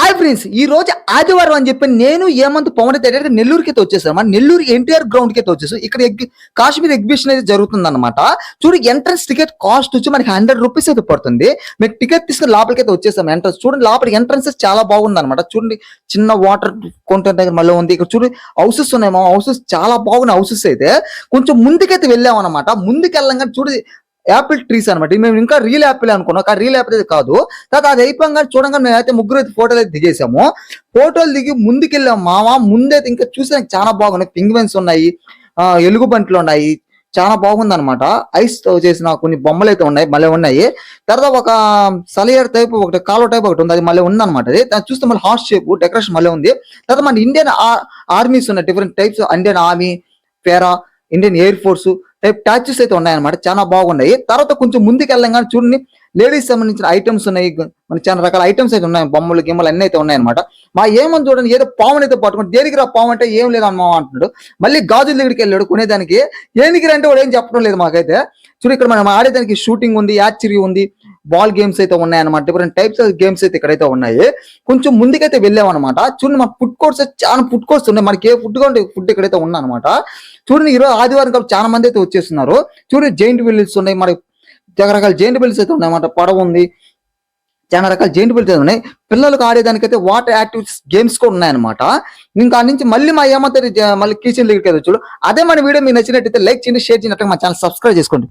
Hi friends, ఈ రోజు ఆదివారం అని చెప్పి నేను ఏమంత పవన్ అయితే నెల్లూరుకి అయితే వచ్చేసాను. మన నెల్లూరు ఎన్టీఆర్ గ్రౌండ్ కి అయితే వచ్చేసాం. ఇక్కడ కాశ్మీర్ ఎగ్జిబిషన్ అయితే జరుగుతుంది అనమాట. చూడు, ఎంట్రన్స్ టికెట్ కాస్ట్ వచ్చి మనకి 100 రూపీస్ అయితే పడుతుంది. మీకు టికెట్ తీసుకుని లోపలికి అయితే వచ్చేసాం. ఎంట్రన్స్ చూడండి, లోపల ఎంట్రన్స్ చాలా బాగుంది అనమాట. చూడండి, చిన్న వాటర్ కౌంటర్ దగ్గర మళ్ళీ ఉంది. ఇక్కడ చూడండి, హౌసెస్ ఉన్నాయి. మా హౌసెస్ చాలా బాగున్నాయి. హౌసెస్ అయితే కొంచెం ముందుకైతే వెళ్ళాం అనమాట. ముందుకు వెళ్ళంగా చూడు, యాపిల్ ట్రీస్ అనమాట. మేము ఇంకా రియల్ యాపిల్ అనుకున్నాం, కానీ రియల్ యాపిల్ అయితే కాదు. తర్వాత అది అయిపోగా చూడంగా మేమైతే ముగ్గురు అయితే ఫోటోలు అయితే దిగేసాము. ఫోటోలు దిగి ముందుకెళ్ళాము. ముందైతే ఇంకా చూసానికి చాలా బాగున్నాయి. పింగ్వెన్స్ ఉన్నాయి, ఎలుగు బంట్లు ఉన్నాయి. చాలా బాగుంది అనమాట. ఐస్ తో చేసిన కొన్ని బొమ్మలు అయితే ఉన్నాయి, మళ్ళీ ఉన్నాయి. తర్వాత ఒక సలియర్ టైప్ ఒకటి, కాలో టైప్ ఒకటి ఉంది, అది మళ్ళీ ఉంది అనమాట. అది చూస్తే మళ్ళీ హార్ట్ షేప్ డెకరేషన్ మళ్ళీ ఉంది. తర్వాత మన ఇండియన్ ఆర్మీస్ ఉన్నాయి, డిఫరెంట్ టైప్స్. ఇండియన్ ఆర్మీ, పేరా, ఇండియన్ ఎయిర్ ఫోర్స్ టైప్ టాచ్యూస్ అయితే ఉన్నాయన్నమాట. చాలా బాగున్నాయి. తర్వాత కొంచెం ముందుకు వెళ్ళంగానే చూడండి, లేడీస్ సంబంధించిన ఐటమ్స్ ఉన్నాయి. మన చాలా రకాల ఐటమ్స్ అయితే ఉన్నాయి. బొమ్మలు గిమ్మలు అన్నీ అయితే ఉన్నాయన్నమాట. మా ఏమని చూడండి, ఏదో పావుని అయితే పట్టుకుని, దేనికి రా పావు అంటే ఏం లేదు అమ్మా అంటున్నాడు. మళ్ళీ గాజుల దగ్గరికి వెళ్ళాడు కొనేదానికి. ఏనికి రంటే వాడు ఏం చెప్పడం లేదు మాకైతే. చూడు, ఇక్కడ మనం ఆడేదానికి షూటింగ్ ఉంది, యాచరీ ఉంది, బాల్ గేమ్స్ అయితే ఉన్నాయన్నమాట. డిఫరెంట్ టైప్స్ ఆఫ్ గేమ్స్ అయితే ఇక్కడైతే ఉన్నాయి. కొంచెం ముందుకైతే వెళ్ళామన్నమాట. చూడండి, మా ఫుడ్ కోర్ట్స్ చాలా ఫుడ్ కోర్ట్స్ ఉన్నాయి. మనకి ఏ ఫుడ్ కావాలి ఫుడ్ ఇక్కడైతే ఉందన్నమాట. చూడండి, ఈరోజు ఆదివారం కాబట్టి చాలా మంది అయితే వచ్చేస్తున్నారు. చూడండి, జైంట్ వీల్స్ ఉన్నాయి. మరి రకరకాల జైంట్ వీల్స్ అయితే ఉన్నాయన్నమాట. పడవ ఉంది, చాలా రకాల జైంట్ వీల్స్ అయితే ఉన్నాయి. పిల్లలకు ఆడేదానికైతే వాటర్ యాక్టివిటీస్ గేమ్స్ కూడా ఉన్నాయన్నమాట. ఇంకా నుంచి మళ్ళీ మా ఏమంటారు, మళ్ళీ కిచెన్ దగ్గరికి అయితే చూడు. అదే మన వీడియో మీకు నచ్చినట్టయితే లైక్ చేయండి, షేర్ చేయండి, మా ఛానల్ సబ్స్క్రైబ్ చేసుకోండి.